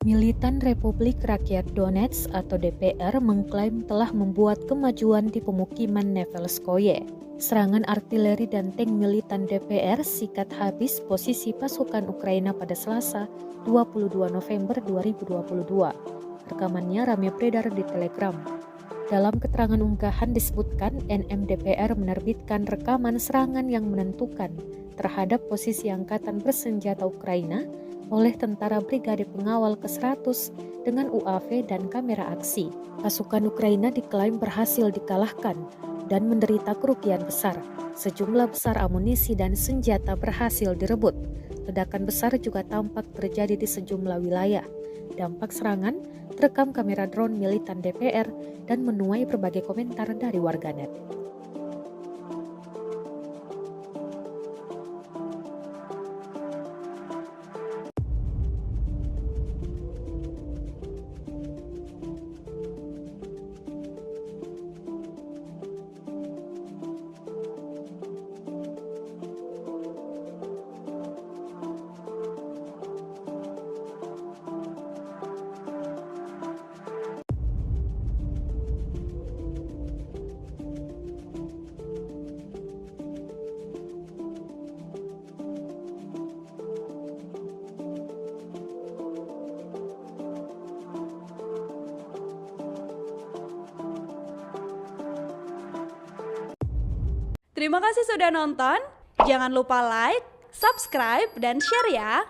Militan Republik Rakyat Donetsk atau DPR mengklaim telah membuat kemajuan di pemukiman Nevelskoye. Serangan artileri dan tank militan DPR sikat habis posisi pasukan Ukraina pada Selasa 22 November 2022. Rekamannya ramai beredar di Telegram. Dalam keterangan unggahan disebutkan NM DPR menerbitkan rekaman serangan yang menentukan terhadap posisi angkatan bersenjata Ukraina oleh tentara Brigade Pengawal ke-100 dengan UAV dan kamera aksi. Pasukan Ukraina diklaim berhasil dikalahkan dan menderita kerugian besar. Sejumlah besar amunisi dan senjata berhasil direbut. Ledakan besar juga tampak terjadi di sejumlah wilayah. Dampak serangan terekam kamera drone militan DPR dan menuai berbagai komentar dari warganet. Terima kasih sudah nonton. Jangan lupa like, subscribe, dan share ya.